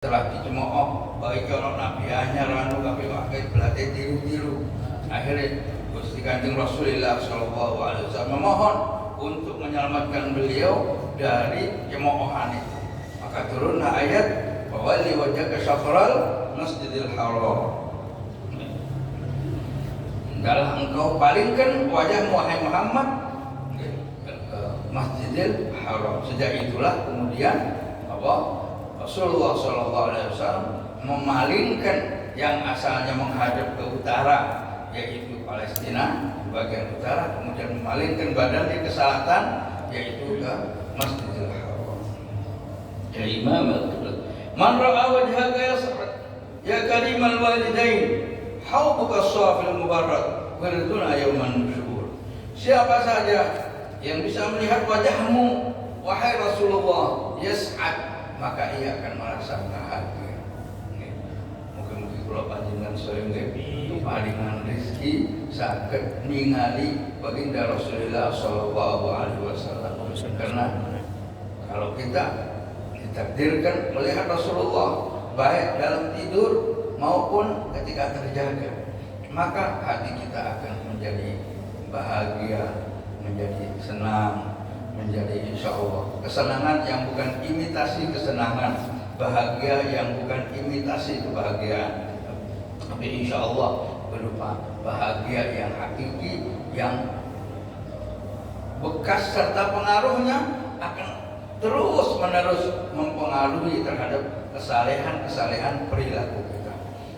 Setelah dicemooh baik ono nabi anyar anu kabeh wae belate tiru-tiru. Akhirnya Gusti Kanjeng Rasulullah sallallahu alaihi wasallam memohon untuk menyelamatkan beliau dari cemoohan itu. Maka turunlah ayat wali wajhaka syatral Masjidil Haram. Hendaklah engkau palingkan wajahmu wahai Muhammad ke Masjidil Haram. Sejak itulah kemudian Rasulullah SAW memalingkan yang asalnya menghadap ke utara, yaitu Palestina bagian utara, kemudian memalingkan badannya ke selatan, yaitu ke Masjidil Haram. Ya Imam al-Qiblat. Man ra'a wajhaka yas'ad ya karimal walidain haubuka as-safil mubarak wariduna yauman nusyur. Siapa saja yang bisa melihat wajahmu wahai Rasulullah yas'ad, maka ia akan merasa bahagia. Mungkin kalau panjenengan sering itu palingan rezeki saged ningali baginda Rasulullah sallallahu alaihi wasallam. Karena kalau kita ditakdirkan melihat Rasulullah baik dalam tidur maupun ketika terjaga, maka hati kita akan menjadi bahagia, menjadi senang, menjadi insya Allah kesenangan yang bukan imitasi kesenangan, bahagia yang bukan imitasi kebahagiaan, tapi insya Allah berupa bahagia yang hakiki, yang bekas serta pengaruhnya akan terus menerus mempengaruhi terhadap kesalehan perilaku kita.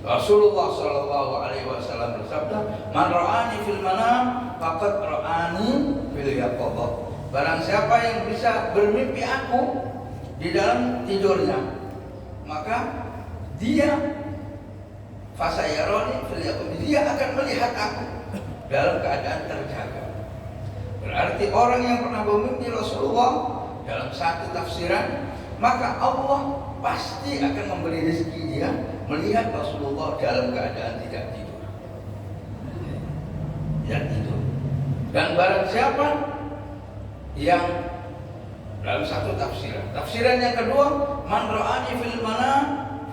Rasulullah Shallallahu Alaihi Wasallam bersabda, "Man ra'ani fil manam, faqad ra'ani fil yaqظah." Barang siapa yang bisa bermimpi aku di dalam tidurnya, maka dia fasayaroni fil yaqظah, dia akan melihat aku dalam keadaan terjaga. Berarti orang yang pernah bermimpi Rasulullah dalam satu tafsiran, maka Allah pasti akan memberi rezeki dia melihat Rasulullah dalam keadaan tidak tidur. Tidak tidur. Dan barang siapa yang dalam satu tafsiran yang kedua, man ra'ani fil manam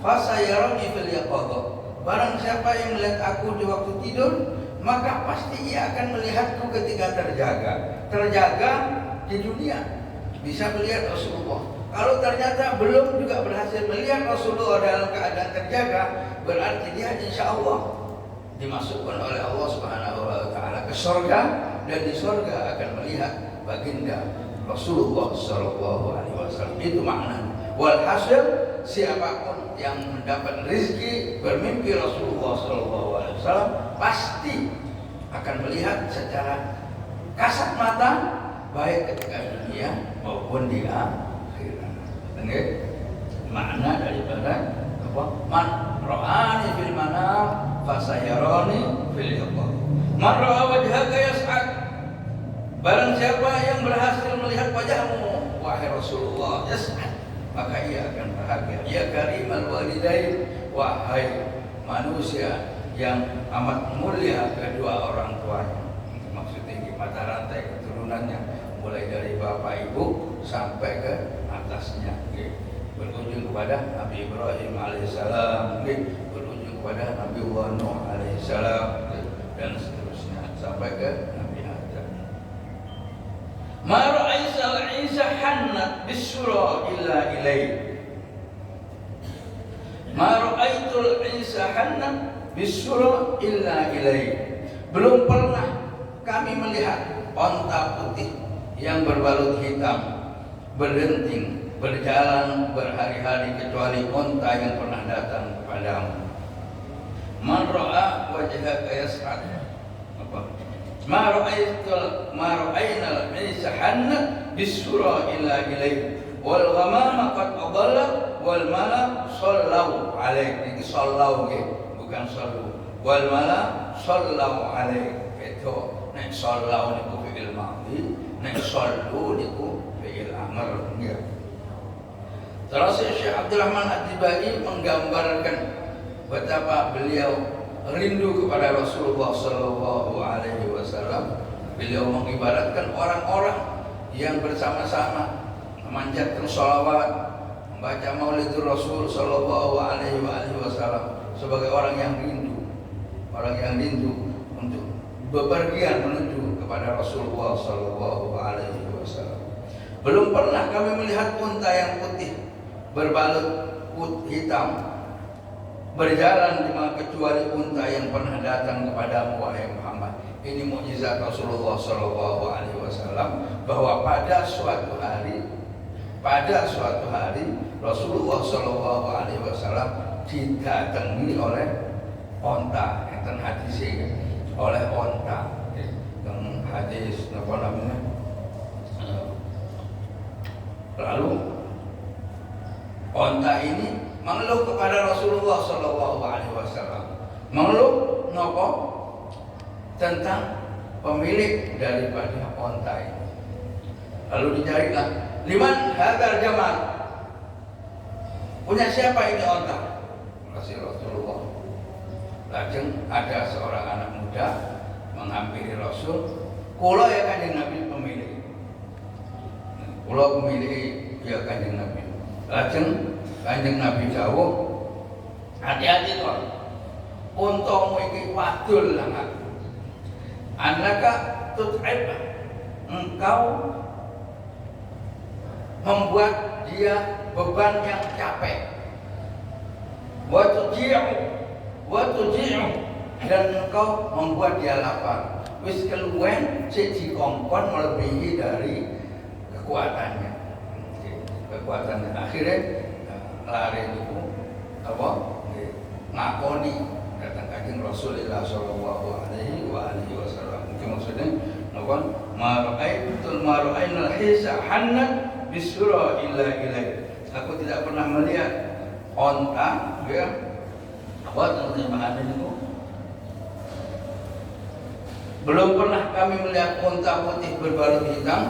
fasayarani fil yaqظah. Barang siapa yang melihat aku di waktu tidur, maka pasti ia akan melihatku ketika terjaga di dunia, bisa melihat Rasulullah. Kalau ternyata belum juga berhasil melihat Rasulullah dalam keadaan terjaga, berarti dia insya Allah dimasukkan oleh Allah Subhanahu wa taala ke surga, dan di surga akan melihat baginda Rasulullah sallallahu alaihi wasallam. Itu maknanya. Walhasil siapapun yang mendapat rezeki bermimpi Rasulullah sallallahu alaihi wasallam pasti akan melihat secara kasat mata, baik ketika dunia maupun di akhirat. Ini makna daripada apa? Man ra'ani fil manam fasayarani fil yaqظah. Man ra'a wajhaka yas'ad. Barang siapa yang berhasil melihat wajahmu wahai Rasulullah yas'ad, maka ia akan bahagia. Ya karimal walidain, wahai manusia yang amat mulia kedua orang tuanya. Maksudnya mata rantai keturunannya, mulai dari bapak ibu sampai ke atasnya, berujung kepada Nabi Ibrahim alaihissalam, berujung kepada Nabi Nuh alaihissalam, dan seterusnya sampai ke Nabi Adam. Ma ra'aisal Isa hannat bisura illa ilaih. Ma ra'aitul Isa hannat bisura illa ilaih. Belum pernah kami melihat onta putih yang berbalut hitam berdenting berjalan berhari-hari kecuali onta yang pernah datang kepadamu. Man ra'a wajhaka yas'ad. Ma ra'ainal Isa hannat bisura illa ilaih wal ghamama qad adallat wal mala sallau alaih. Ini sallau bukan sallu. Wal mala sallau alaih. Itu nek sallau niku fi'il madhi, nek sallu niku fi'il amr. Terus Syekh Abdul Rahman Ad-Dibai menggambarkan betapa beliau rindu kepada Rasulullah sallallahu alaihi wasallam. Beliau mengibaratkan orang-orang yang bersama-sama memanjatkan sholawat, membaca Maulidur Rasul sallallahu alaihi wasallam sebagai orang yang rindu untuk bepergian menuju kepada Rasulullah sallallahu alaihi wasallam. Belum pernah kami melihat unta yang putih berbalut hitam berjalan di mana kecuali unta yang pernah datang kepadamu wahai Muhammad. Ini mukjizat Rasulullah sallallahu alaihi wasallam bahwa pada suatu hari Rasulullah sallallahu alaihi wasallam didatangi oleh onta, enten hadis oleh onta. Yang hadis apa namanya? Lalu onta ini mengeluh kepada Rasulullah sallallahu alaihi wasallam. Mengeluh nopo tentang pemilik daripada onta ini. Lalu dicarilah, liman hadzal jamal? Punya siapa ini onta? Kasih Rasulullah. Lajeng ada seorang anak muda menghampiri Rasul, kula ya Kanjeng Nabi pemilik. Kula pemilik ya Kanjeng Nabi. Lajeng Kanjeng Nabi dawuh, hati-hati kok. Untamu iki wadul langat. Annaka tut'ib, engkau membuat dia beban yang capek. Wa tuji'u, dan engkau membuat dia lapar. Wis keluwen siji kongkon melebihi dari kekuatannya. Akhirnya lari itu apa? Ngakoni datang Kanjeng Rasulullah sallallahu alaihi wasallam. Maksudnya apa? Mara'ainal hisa hannan bisura illa ilaih. Aku tidak pernah melihat onta ya. Apa terjemahan itu? Belum pernah kami melihat onta putih berbalut hitam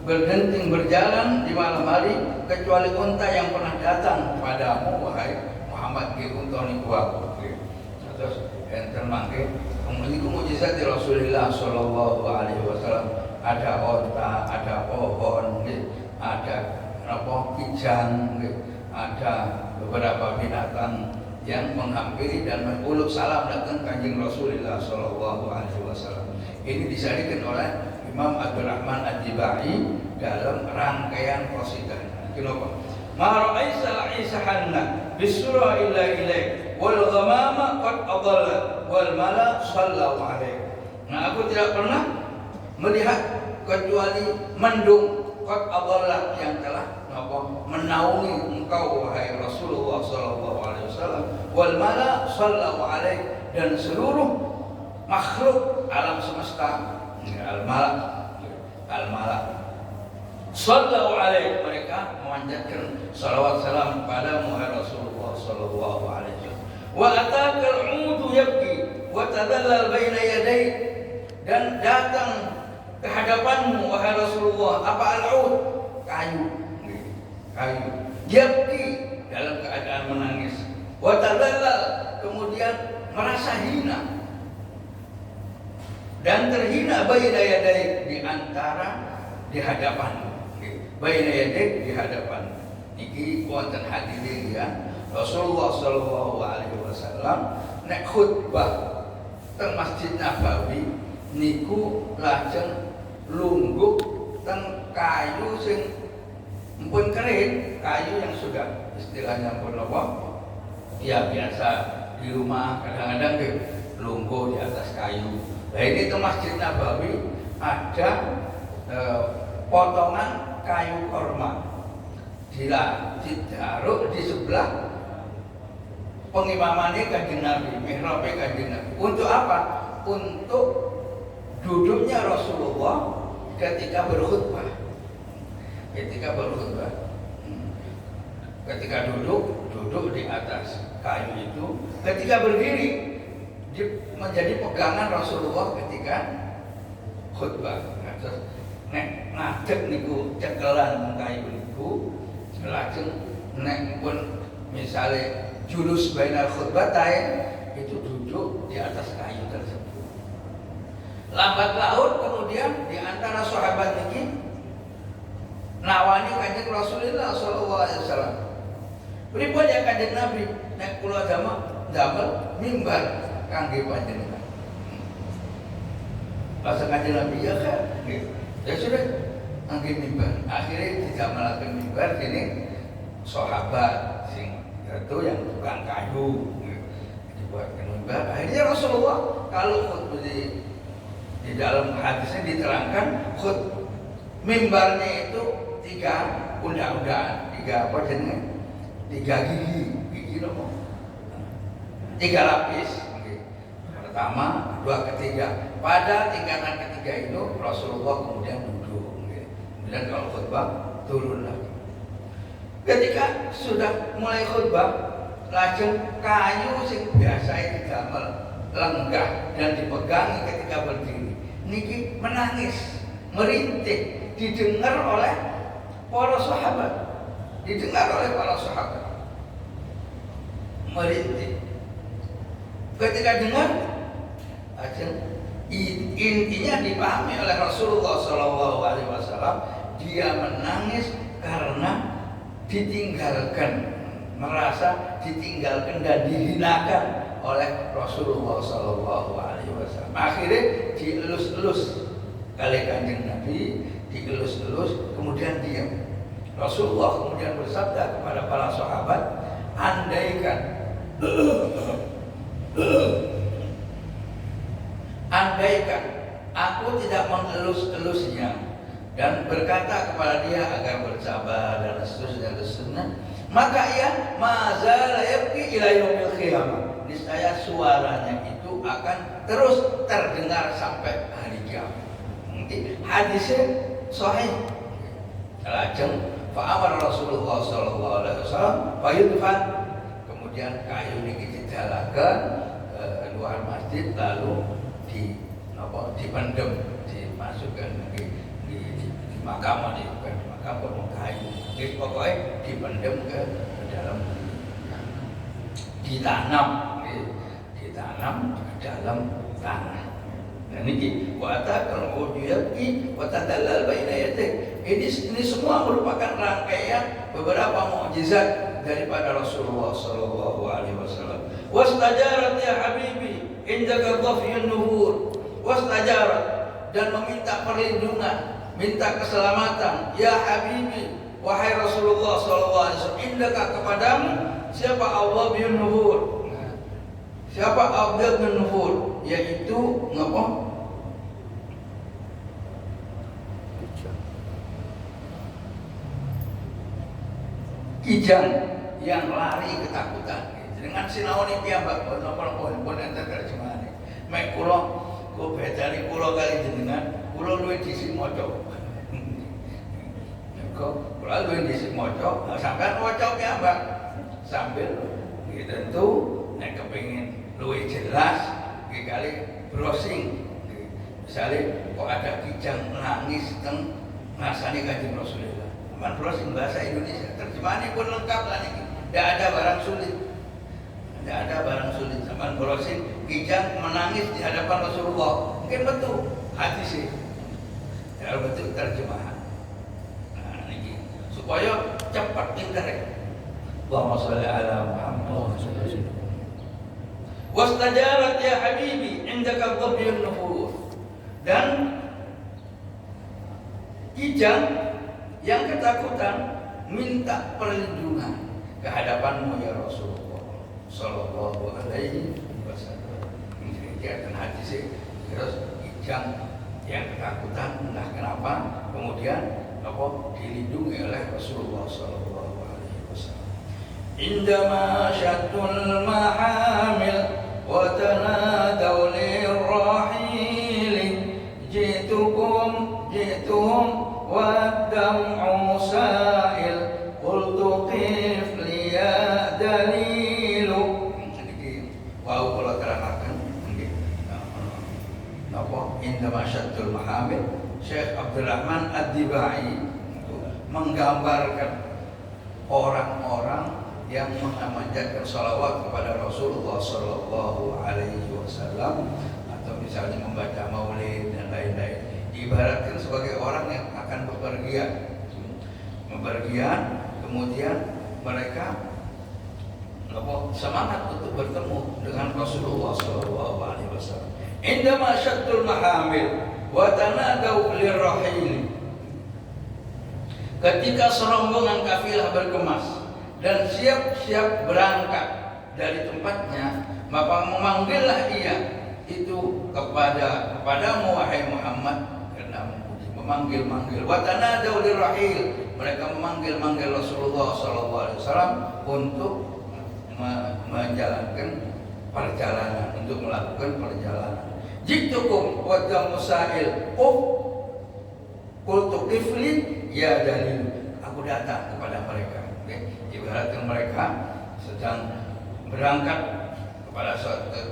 berdenting berjalan di malam hari kecuali unta yang pernah datang kepadamu wahai Muhammad ki unta niku aku. Terus enten mangke niku mukjizat Rasulullah sallallahu alaihi wasallam. Ada unta, ada pohon, ada apa kijang, ada beberapa binatang yang menghampiri dan menguluk salam datang Kanjeng Rasulullah sallallahu alaihi wasallam. Ini disadikan oleh Imam Abdurrahman Ad-Dibai dalam rangkaian qasidah. Kenapa? Ma ra'aisa hanna bisura illa ilaik wal ghamama qad adalla wal mala sallallahu alaihi. Nah, aku tidak pernah melihat kecuali mendung qad adalla yang telah menaungi engkau wahai Rasulullah sallallahu alaihi wasallam wal mala sallallahu alaihi, dan seluruh makhluk alam semesta al-malak sallallahu alaihi, mereka memanjatkan salawat salam kepada Muhammad Rasulullah sallallahu alaihi wasallam. Wa ataka al-'udu yabki wa tadallal baina yaday, dan datang ke hadapanmu wahai Rasulullah apa al-'ud? Kayu yabki, dalam keadaan menangis, wa tadallal, kemudian merasa hina dan terhina baina yaday, di antara di hadapan baina yaday, di hadapan iki wonten hadirin ya Rasulullah sallallahu alaihi wasallam nek khutbah teng Masjid Nabawi niku lajeng lungguh teng kayu sing mpun kering, kayu yang sudah istilahnya pun apa ya biasa di rumah kadang-kadang lungguh di atas kayu. Nah ini ke Masjid Nabawi ada potongan kayu korma ditaruh di sebelah pengimamannya Kanjeng Nabi, mihrabnya Kanjeng Nabi. Untuk apa? Untuk duduknya Rasulullah ketika berkhutbah. Ketika duduk di atas kayu itu. Ketika berdiri menjadi pegangan Rasulullah ketika khutbah. Nek ngadeg niku cekelan kayu niku, lajeng nek pun misale julus bainal khutbatain itu duduk di atas kayu tersebut. Lambat laun kemudian di antara sahabat ini nawani Kanjeng Rasulullah sallallahu alaihi wasallam. Pripun ya Kanjeng Nabi nek kula damel mimbar kangge panjenengan. Pas Kanjeng Nabi ya kan. Ya sudah kangge mimbar. Akhirnya didamelaken mimbar ini sahabat sing itu yang tukang kayu dibuatkan mimbar. Akhirnya Rasulullah kalau khutbah di dalam hadisnya diterangkan mimbarnya itu 3 undang-undang, 3 apa jenenge? 3 gigi nopo? 3 lapis. Pertama, kedua, ketiga. Pada tingkatan ketiga itu Rasulullah kemudian duduk. Kemudian kalau khutbah turun lagi. Ketika sudah mulai khutbah, lajeng kayu sing biasa didamel lenggah dan dipegangi ketika berdiri. Niki menangis, merintih, didengar oleh para sahabat. Merintih. Ketika dengar, intinya dipahami oleh Rasulullah SAW, dia menangis karena ditinggalkan, merasa ditinggalkan dan dihinakan oleh Rasulullah SAW. Akhirnya dielus-elus kali Kanjeng Nabi, dielus-elus, kemudian diam. Rasulullah kemudian bersabda kepada para sahabat, andaikan aku tidak mengelus-elusnya dan berkata kepada dia agar bersabar dan seterusnya, maka ia mazal yabki ila yaumil qiyamah. Niscaya suaranya itu akan terus terdengar sampai hari kiamat. Hadisnya sahih. Lajeng fa'amar Rasulullah sallallahu alaihi wasallam fayudfan, kemudian kayu niki didalaken keluar masjid lalu dipendem, dimasukkan di makam, bukan di makam, bukan kayu. Jadi pokoknya dipendem ke dalam, ditanam ke dalam tanah. Dan ini wata kalau diyaki wata dalal baina yatik. Ini semua merupakan rangkaian beberapa mukjizat daripada Rasulullah sallallahu alaihi wasallam. Wastajarat ya habibi indaka dhafiyun nuhur. Wastajarat, dan meminta perlindungan, minta keselamatan, ya habibi, wahai Rasulullah sallallahu alaihi wasallam, indaka kepadamu siapa Allah bin nuhur. Siapa Abdul bin Nuhur? Yaitu ngapa? Kijang yang lari ketakutan. Dengan sinaoni piyambak pun enten terjemahane. Mek kula bedani kula kali jenengan, kula luwih dhisik maca. Kula luwih dhisik maca, sampean maca piyambak sambil tentu nek kepengin luwih jelas kali browsing. Misalnya kok ada kijang nangis teng ngasani Kanjeng Rasulullah. Man browsing bahasa Indonesia, terjemahannya pun lengkap lah niki. Tidak ada barang sulit. Tidak ada barang sulit. Zaman browsing kijang menangis di hadapan Rasulullah. Mungkin betul hadis ini. Ya betul terjemahan. Nah niki supaya cepat internet. Allahumma sholli ala Muhammad. Wastajarat ya habibi indaka dhabyun nufus. Dan kijang yang ketakutan minta perlindungan ke hadapanmu ya Rasulullah sallallahu alaihi wasallam. Ini akan hadis terus kijang yang ketakutan entah kenapa kemudian dilindungi oleh Rasulullah sallallahu alaihi wasallam. Indama syatul mahamil wa tanadaw lirrahil jituhum wa dam'u sa'il qultu qif liya dalilu. Wau kula terangaken nggih. Napa indama syatul mahamil, Syekh Abdurrahman Ad-Dibai menggambarkan orang-orang yang memanjatkan salawat kepada Rasulullah sallallahu alaihi wasallam atau misalnya membaca maulid dan lain-lain, diibaratkan sebagai orang yang akan bepergian, kemudian mereka semangat untuk bertemu dengan Rasulullah SAW. Indama syaddul mahamil wa tanadaw lirrahil. Ketika serombongan kafilah berkemas dan siap-siap berangkat dari tempatnya, maka memanggillah ia itu kepadamu wahai Muhammad, karena memanggil-manggil. Wa tanadaw lirrahil, mereka memanggil-manggil Rasulullah SAW untuk menjalankan perjalanan, untuk melakukan perjalanan. Jitukum wa damusail qultu qifli ya dalil, aku datang kepada mereka. Ibaratkan mereka sedang berangkat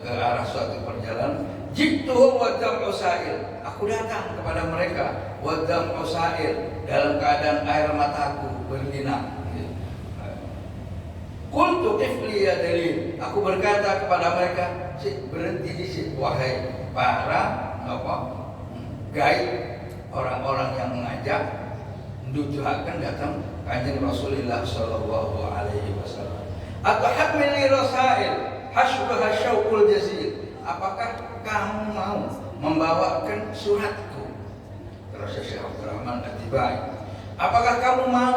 ke arah suatu perjalanan. Jituhum wa damusail, aku datang kepada mereka. Wa damusail, dalam keadaan air mataku berlinang. Qultu qifli ya dalil, aku berkata kepada mereka, berhenti di situ wahai para guide, orang-orang yang mengajak nujuhakan datang kanjeng Rasulullah sallallahu alaihi wasallam. Atau hamili rasail hasbaha syauqul jazil, apakah kamu mau membawakan suratku? Terus Syekh Abdurrahman Atibai, apakah kamu mau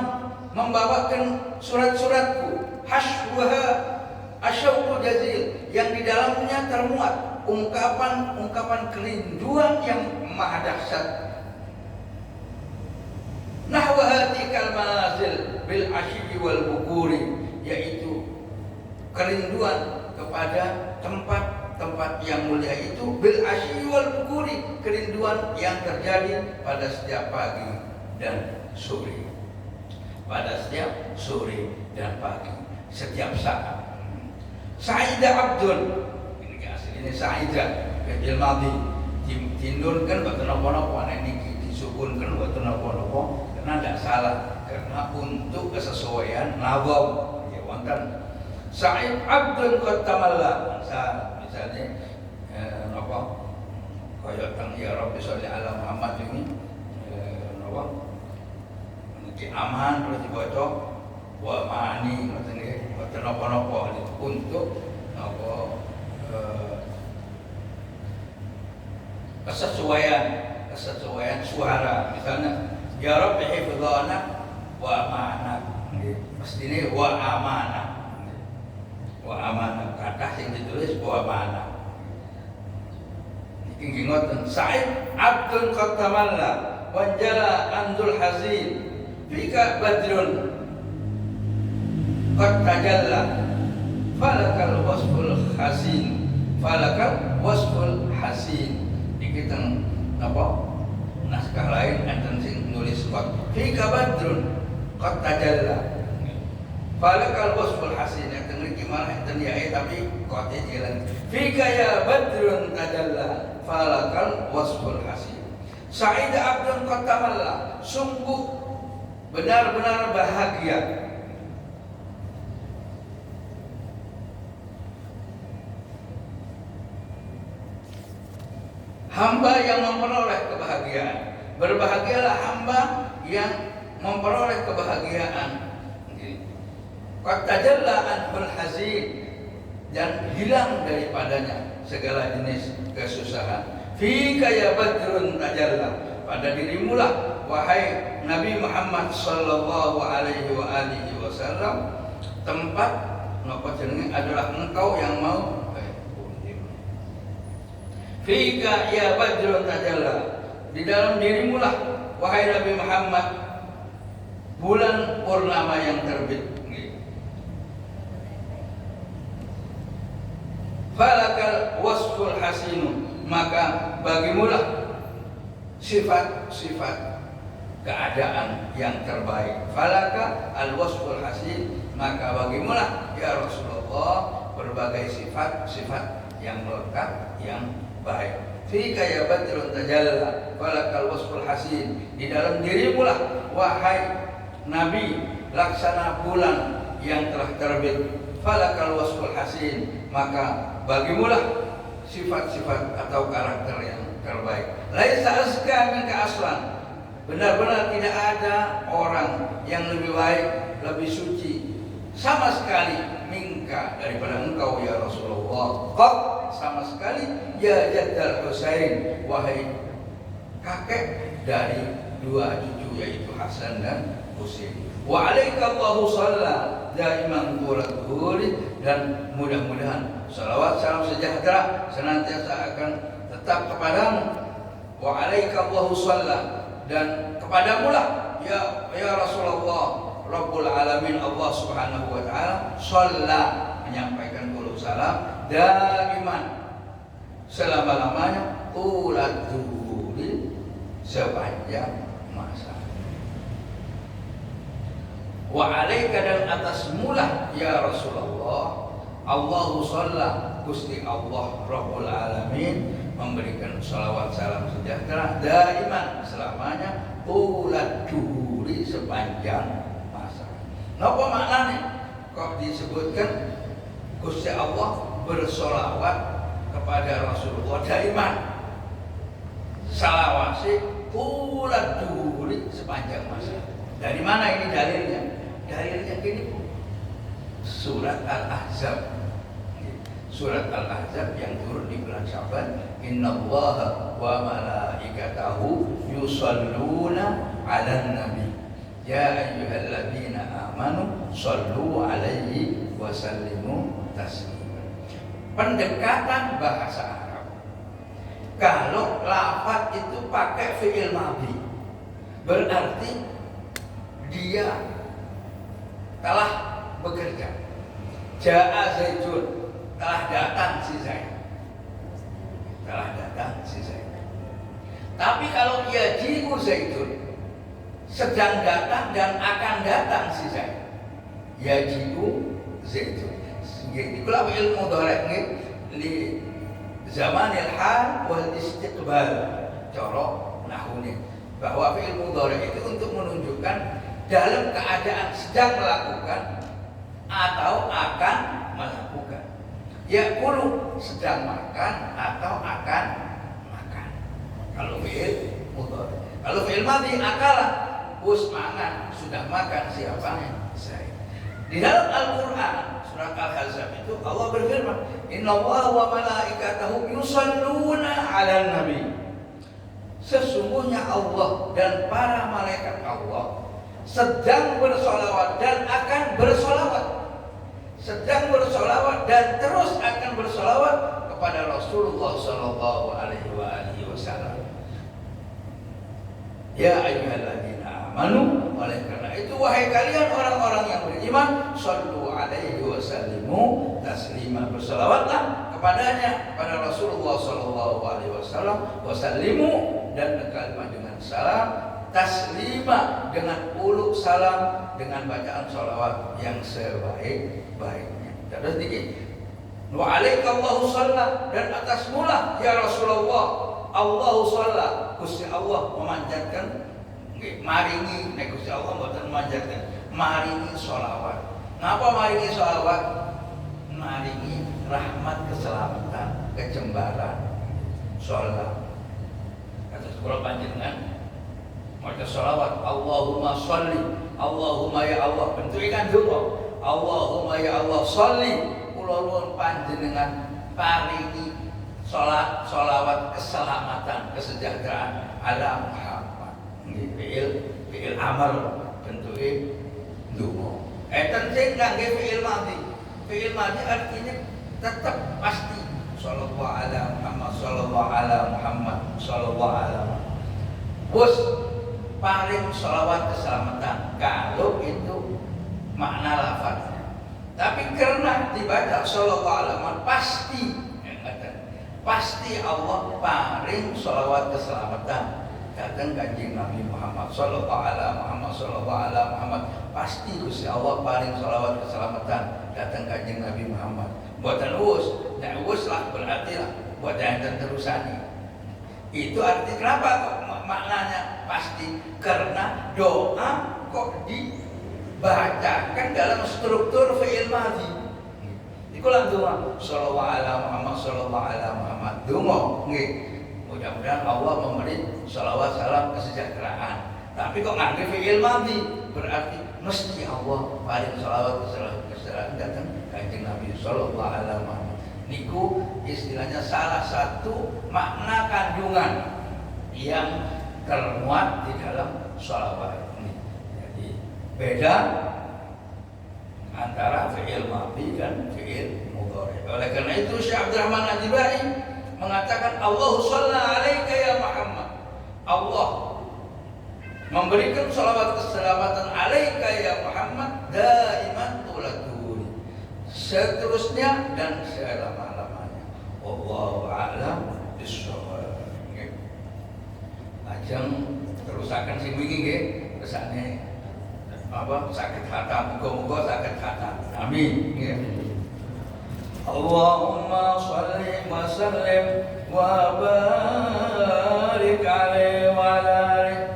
membawakan surat-suratku? Hasbaha asyauqul jazil, yang di dalamnya termuat ungkapan kerinduan yang maha dahsyat. Nahwa hatikal manazil bil asyi wal bukuri, yaitu kerinduan kepada tempat-tempat yang mulia itu, bil asyi wal bukuri, kerinduan yang terjadi pada setiap pagi dan sore. Pada setiap sore dan pagi, setiap saat. Sa'idah Abdul, ini Sa'idah kecil mati tindurkan buat nopo-nopo, ini disukunkan buat nopo-nopo, karena tidak salah, karena untuk kesesuaian nawab ya wonten. Sa'id Abdul Qattamallah, misalnya nopo kaya teng ya Rabbi sholli ala Muhammad ini nopo iki aman terus dibaca wa mani ngoten nggih, boten napa-napa untuk nopo kesesuaian suara. Misalnya ya Rabbi hifdzana wa amanah, mestine wa amanah, kata yang ditulis wa amanah. Iki ngoten. Sa'id Abdul Qattamallah wanjala andul hazin fika badrun qad tajalla falakal wasful hasin. Iki teng apa naskah lain enten sing nulis qad fika badrun qad tajalla falakal wasful hasin. Enten iki malah enten ya tapi qad jalan fika ya badrun tajalla falakal wasful hasin. Sa'id Abdul Qattamallah, sungguh benar-benar bahagia hamba yang memperoleh kebahagiaan. Berbahagialah hamba yang memperoleh kebahagiaan. Qad tajalla anhul hazin, dan hilang daripadanya segala jenis kesusahan. Fika ya badrun tajalla, pada dirimulah wahai Nabi Muhammad sallallahu alaihi wasallam tempat napa jenenge adalah engkau yang mau. Fika ya badrun tajalla, di dalam dirimulah wahai Nabi Muhammad bulan purnama yang terbit. Falakal wasful hasin, maka bagimulah sifat-sifat keadaan yang terbaik. Falaka al wasful hasin, maka bagimulah ya Rasulullah berbagai sifat-sifat yang lengkap, yang baik. Fika ya badrun tajalla falakal wasful hasin, di dalam dirimulah wahai Nabi laksana bulan yang telah terbit. Falakal wasful hasin, maka bagimulah sifat-sifat atau karakter yang terbaik. Laisa azka minka aslan, benar-benar tidak ada orang yang lebih baik, lebih suci sama sekali minka, daripada engkau ya Rasulullah. Qad, sama sekali, ya Jaddal Husain, wahai kakek dari dua cucu yaitu Hasan dan Husain. Wa alaika Allahu shalla daiman quratuhuri, dan mudah-mudahan salawat salam sejahtera senantiasa akan tetap kepadamu. Wa alaika Allahu shalla, dan kepadamu lah ya Rasulullah Rabbul Alamin, Allah Subhanahu wa Ta'ala shalla, menyampaikan qul salam daiman, selama-lamanya, quratuhuri, sepanjang masa. Wa alaika, dan atas mulah ya Rasulullah Allahu shalla, Gusti Allah Rabbul Alamin memberikan salawat salam sejahtera daiman, selamanya, ulat duhuri, sepanjang masa. Napa maknanya kok disebutkan Gusti Allah bersolawat kepada Rasulullah daiman, salawasi ulat duhuri, sepanjang masa? Dari mana ini dalilnya? Dalilnya gini, surat Al-Ahzab. Surat Al-Ahzab yang turun di bulan Sya'ban. Innallaha wa malaikatahu yusalluna 'alan nabi ya ayyuhalladzina amanu shallu 'alaihi wa sallimu taslima. Pendekatan bahasa Arab, kalau lafaz itu pakai fi'il madhi, berarti dia telah bekerja. Ja'a Zaidun, telah datang si Zaid. Telah datang si Zaid. Tapi kalau yaji'u Zaidun, sedang datang dan akan datang si Zaid. Yaji'u Zaidun. Itulah fi'il mudhari' li zamanil hal wal istiqbal. Cara nahwunya, bahwa fi'il mudhari' itu untuk menunjukkan dalam keadaan sedang melakukan atau akan melakukan. Ya'kulu, sedang makan atau akan makan. Kalau fi'il mudhari'. Kalau fi'il madhi, akala, wis mangan, sudah makan siapa? Saya. Di dalam Al-Qur'an surat Al-Ahzab itu Allah berfirman, Innallaha wa malaikatahu yusalluna 'alan nabi. Sesungguhnya Allah dan para malaikat Allah sedang bersolawat dan akan bersolawat, sedang bersolawat dan terus akan bersolawat kepada Rasulullah Sallallahu Alaihi Wasallam. Ya ayyuhalladzina amanu, oleh karena itu wahai kalian orang-orang yang beriman, shallu alaihi wa sallimu taslima, bersolawatlah kepadanya, pada Rasulullah Sallallahu Alaihi Wasallam, wasallimu, dan kalimat dengan salam, taslima, dengan uluk salam, dengan bacaan sholawat yang sebaik-baiknya. Terus dikit, wa alaika Allahu shalla, dan atas mula ya Rasulullah Allahu shalla, Gusti Allah memanjatkan, maringi, Gusti Allah mboten memanjatkan, maringi sholawat. Napa maringi sholawat? Maringi rahmat, keselamatan, kecembaran. Sholawat. Kata sekolah panjenengan maca sholawat, Allahumma sholli, Allahumma ya Allah, bentuknya doa, Allahumma ya Allah sholli, kula nuwun panjenengan paringi sholawat keselamatan, kesejahteraan ala Muhammad. Nggih, fi'il amal, bentuknya donga. Enten sing ngangge fi'il madhi. Fi'il madhi artinya tetap pasti, sallallahu ala Muhammad, sallallahu ala Muhammad, sallallahu ala Muhammad. Bos paling sholawat keselamatan kalau itu makna lafaznya. Tapi karena dibaca sallallahu alaihi wasallam, pasti Allah paling sholawat keselamatan datang kanjeng Nabi Muhammad sallallahu alaihi Muhammad sallallahu alaihi Muhammad, pasti Gusti Allah paling sholawat keselamatan datang kanjeng Nabi Muhammad. Buatan us lah, berarti lah buatan yang terusani. Itu arti kenapa kok maknanya pasti? Karena doa kok dibacakan dalam struktur fi'il madhi. Ikulah doa sallallahu alaihi Muhammad sallallahu alaihi Muhammad. Donga nggih. Mudah-mudahan Allah memberi salawat salam kesejahteraan. Tapi kok ngangge fi'il madhi, berarti mesti Allah paling salawat kesejahteraan datang Kanjeng Nabi sallallahu alaihi wasallam. Niku istilahnya salah satu makna kandungan yang termuat di dalam sholawat ini. Jadi beda antara fi'il madhi dan fi'il mudhari. Oleh karena itu Syekh Abdurrahman Ad-Dibai mengatakan Allahu shalla alaika ya Muhammad. Allah memberikan sholawat keselamatan alaika ya Muhammad daiman tulatul, seterusnya dan selama-lamanya. Wallahu a'lam bishawab. Ajeng terusaken sing wingi nggih, kersane sakit khatam, muga-muga sakit khatam. Amin nggih. Allahumma shalli wa sallim wa barik alaihi wa ala alihi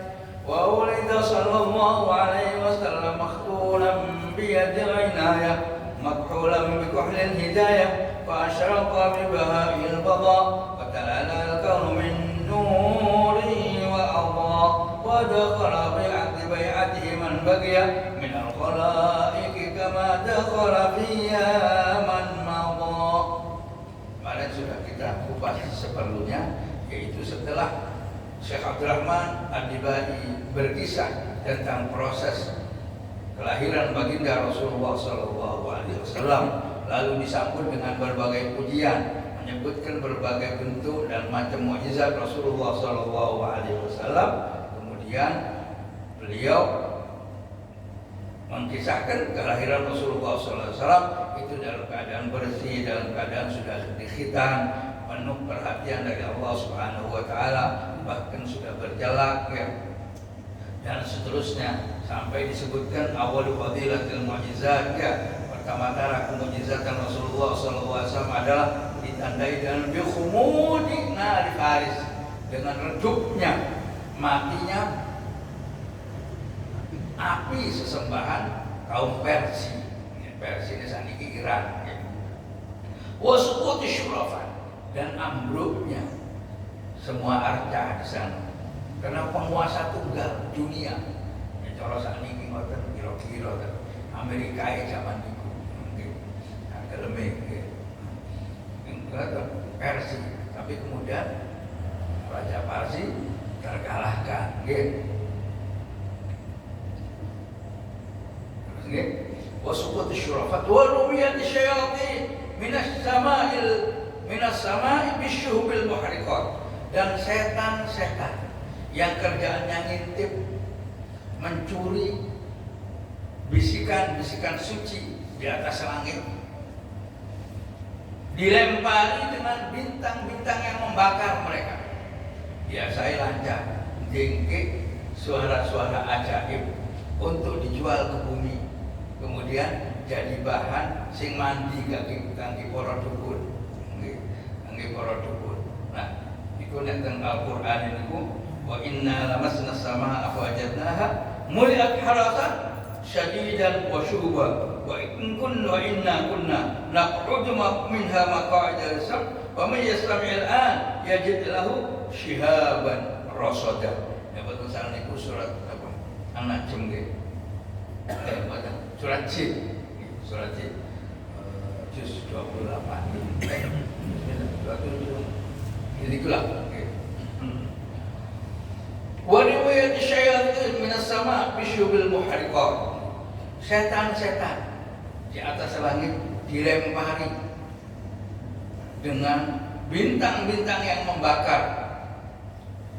wa ulida sallallahu alaihi wasallam makhtulan bi yadil inayah makhulan bi kuhlil hidayah fa asyraqa bi baha'il bada wa talala al-kawn min nuri wa Allah wa dakhala bi 'aqdi bai'atihi man baqiya min al-khalaiqi kama dakhala fiha man sudah kita kupas seperlunya, yaitu setelah Syekh Abdurrahman Ad-Dibai berkisah tentang proses kelahiran baginda Rasulullah SAW, lalu disambut dengan berbagai pujian, menyebutkan berbagai bentuk dan macam mukjizat Rasulullah SAW. Kemudian beliau mengkisahkan kelahiran Rasulullah SAW itu dalam keadaan bersih, dalam keadaan sudah dikhitan, penuh perhatian dari Allah Subhanahu wa taala, bahkan sudah berjalak ya. Dan seterusnya sampai disebutkan awal fadilatil mu'jizat ya. Pertama-tama kemujizatan Rasulullah SAW adalah ditandai dengan bikhumudi nari Faris, dengan redupnya, matinya api sesembahan kaum Persia. Persia ini saniki Iran. Wasuquti syurafan, dan ambruknya semua arca di sana. Karena penguasa tunggal dunia. Ya cara saniki ngoten kira-kira Amerika zaman niku. Agak lemah nggih. Persia, tapi kemudian Raja Parsi terkalahkan nggih. Wasuqut syurafat wa rumiyat syayatin minas samai bisyuhubil muhriqat, dan setan-setan yang kerjaannya ngintip, mencuri bisikan-bisikan suci di atas langit, dilempari dengan bintang-bintang yang membakar mereka. Biasanya lancar jengke suara-suara ajaib untuk dijual ke bumi, kemudian jadi bahan sing mandi kangge para dukun, kangge para dukun. Nah, iku nek teng Al-Qur'an niku wa inna lamasna samaa fawajadnaha muliat harasan syadidan wa syuhuba wa inna kunna naq'udu minha maq'ida lis-sam wa may yastami'il an yajid lahu shihaban rasada. Ya betul salah niku surat apa? An-Najm nggih. Surat Jin, juz 28. Ini pula. Wa riwayat syayatin minas sama bisyubil muhriqat. Setan-setan di atas langit dilempari dengan bintang-bintang yang membakar.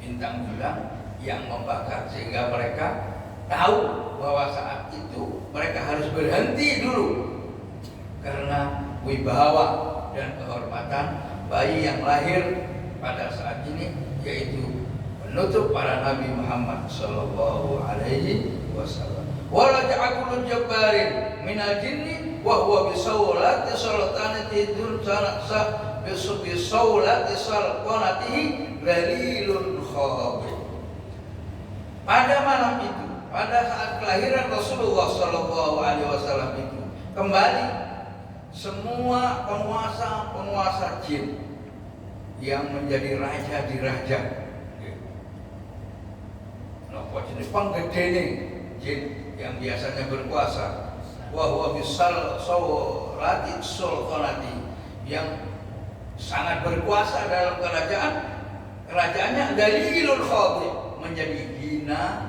Bintang-bintang yang membakar sehingga mereka tahu bahwa saat itu mereka harus berhenti dulu karena wibawa dan kehormatan bayi yang lahir pada saat ini, yaitu penutup para Nabi Muhammad sallallahu alaihi wasallam. Wa raja'akul jabbarin minal jinni wa huwa bisawlati sultanati dunsa bisawlati sultanatihi dalilun khabir. Pada malam itu, pada saat kelahiran Rasulullah Sallallahu Alaihi Wasallam itu, kembali semua penguasa jin yang menjadi raja di raja. Napa jenis penggedene jin yang biasanya berkuasa wa huwa bisal sawrati sultanati, yang sangat berkuasa dalam kerajaannya, dalilul khadi, menjadi hina.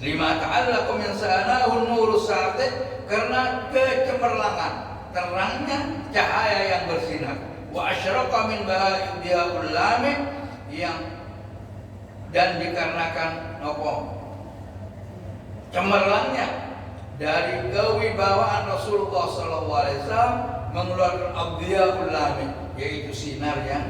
Lima ta'allakum min sanahu nurus sati, karena kecemerlangan terangnya cahaya yang bersinar. Wa asyraqa min baha'iul lami, yang dan dikarenakan cemerlangnya dari kewibawaan Rasulullah SAW mengeluarkan abdiyaul lami, yaitu sinar yang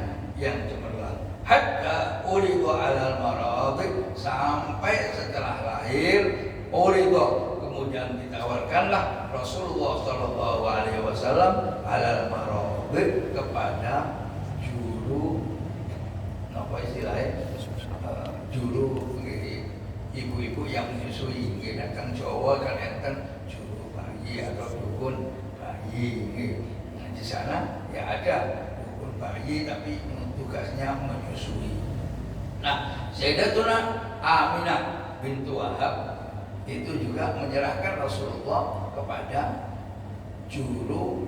cemerlang. Hatta uridu alal maradi, sampai setelah lahir uridu, kemudian ditawarkanlah Rasulullah SAW alal maradi, kepada juru juru ibu-ibu yang menyusui, datang Jawa kan enten juru bayi atau dukun bayi. Nah, di sana ya ada dukun bayi tapi tugasnya menyusui. Nah, Sayyidatuna Aminah bintu Wahab itu juga menyerahkan Rasulullah kepada juru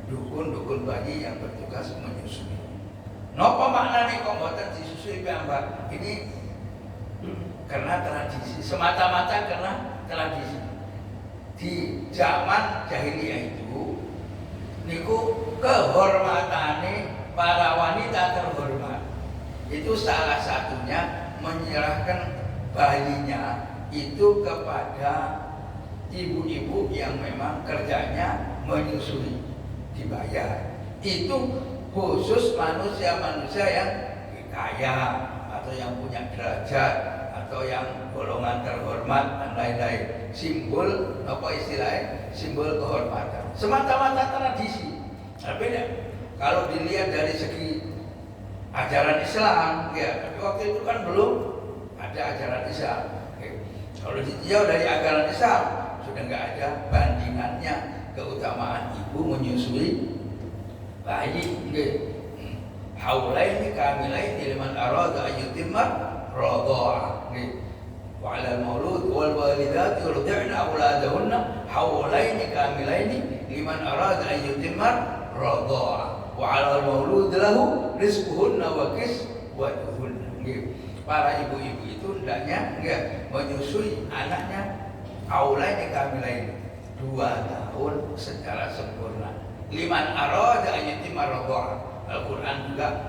dukun bayi yang bertugas menyusui. Napa maknane kok mboten disusui piyambak? Ini karena tradisi, semata-mata karena tradisi. Di zaman jahiliyah itu niku kehormatane para wanita terhormat. Itu salah satunya menyerahkan bayinya itu kepada ibu-ibu yang memang kerjanya menyusui, dibayar. Itu khusus manusia-manusia yang kaya atau yang punya derajat atau yang golongan terhormat dan lain-lain. Simbol simbol kehormatan. Semata-mata tradisi. Tapi kalau dilihat dari segi ajaran Islam, ya, tapi waktu itu kan belum ada ajaran Islam. Kalau dijauh dari ajaran Islam sudah nggak ada bandingannya keutamaan ibu menyusui bayi. Haulaini kamilaini liman arada an yutimma radha'ah. Wa 'alal maulud wal walidati yurdi'na auladahunna haulaini kamilaini liman arada an yutimma radha'ah. Wa 'alal maulud lahu rizquhunna wa kiswatuhunna. Para ibu-ibu itu hendaknya menyusui anaknya haulaini kamilaini 2 tahun secara sempurna. Liman arada an yutimma radha'ah. Al-Quran juga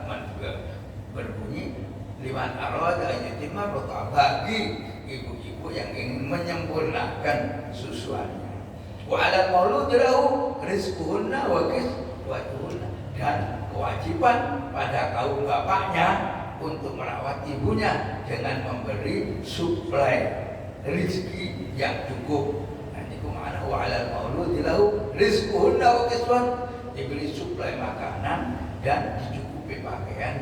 berbunyi liman arada an yutimma radha'ah, bagi ibu-ibu yang ingin menyempurnakan susuannya. Wa 'alal mauludi lahu rizquhunna wa kiswatuhunna, dan kewajiban pada kaum bapaknya untuk merawat ibunya dengan memberi suplai rezeki yang cukup. Nanti kemana wa 'alal mauludi lahu rizquhunna wa kiswatuhunna, diberi suplai makanan dan dicukupi pakaian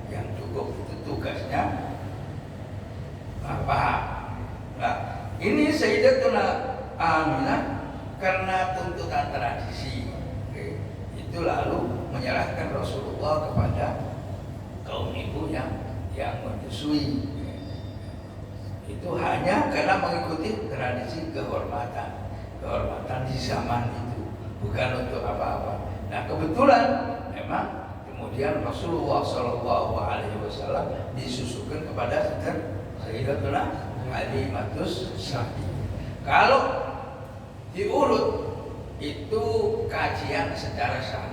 yang cukup. Itu tugasnya bapak. Nah, ini Sayyidatuna Aminah karena tuntutan tradisi, itu lalu menyerahkan Rasulullah kepada kaum ibu yang menyusui. Itu hanya karena mengikuti tradisi kehormatan di zaman itu, bukan untuk apa-apa. Nah, kebetulan memang kemudian Rasulullah SAW disusukan kepada Sayyidatuna Halimatus Sa'diyah. Kalau diurut itu kajian secara sah.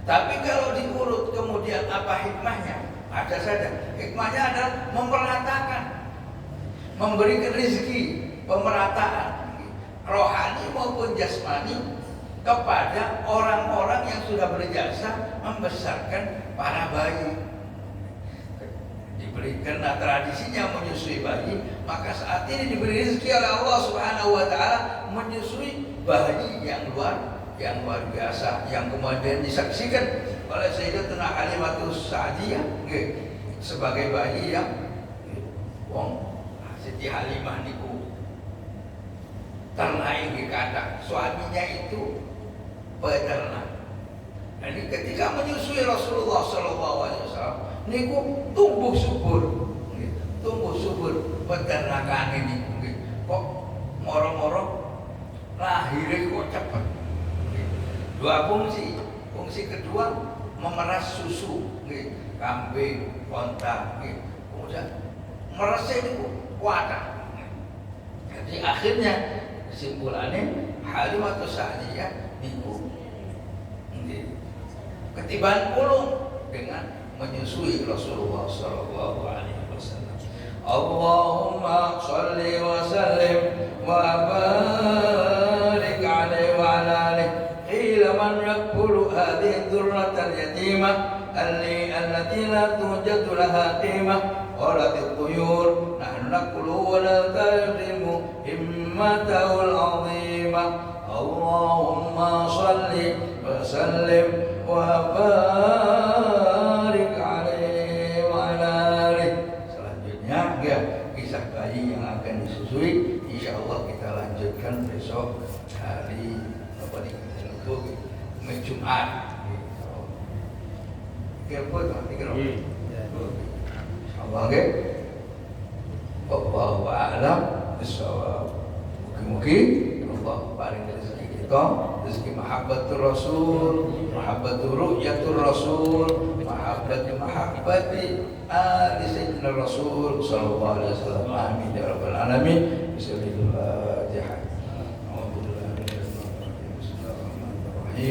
Tapi kalau diurut kemudian apa hikmahnya? Ada saja. Hikmahnya adalah memeratakan, memberikan rezeki, pemerataan rohani maupun jasmani kepada orang-orang yang sudah berjasa membesarkan para bayi. Diberikan tradisinya menyusui bayi, maka saat ini diberi rezeki oleh Allah Subhanahu wa taala menyusui bayi yang luar biasa, yang kemudian disaksikan oleh Sayyidatuna Halimatus Sa'diyah sebagai bayi yang Siti Halimah niku ternai dikata suaminya itu peternak. Jadi ketika menyusui Rasulullah SAW, niku tumbuh subur peternakan ini. Kok moro-moro lahirnya kok cepat. Dua fungsi. Fungsi kedua memeras susu, kambing, onta, kemudian merasnya itu kuat. Jadi akhirnya kesimpulannya Halimah Sa'diyah niku ketiban pulung dengan menyusui Rasulullah sallallahu alaihi wasallam. Allahumma shalli wa sallim wa barik alaihi wa ala alihi. Qila man yakulu hadhihi dhurratal yatimah allati la tujadu laha qimah. Qalat at-tuyur nahnu nakulu wa la tahrimu himmatahu al-'azimah. Allahumma shalli wa sallim wa barik alaihi wa ala alihi. Selanjutnya ya, kisah bayi yang akan disusui insyaallah kita lanjutkan besok hari apa nih? Jumat. Insyaallah nggih. Wallahu a'lam bishawab. Mugi-mugi Allah paring rezeki kita, rezeki mahabbatur Rasul, mahabbatur ru'yatur Rasul, mahabbati ali sayyidina Rasul sallallahu alaihi wasallam. Amin ya rabbal alamin. Bismillah.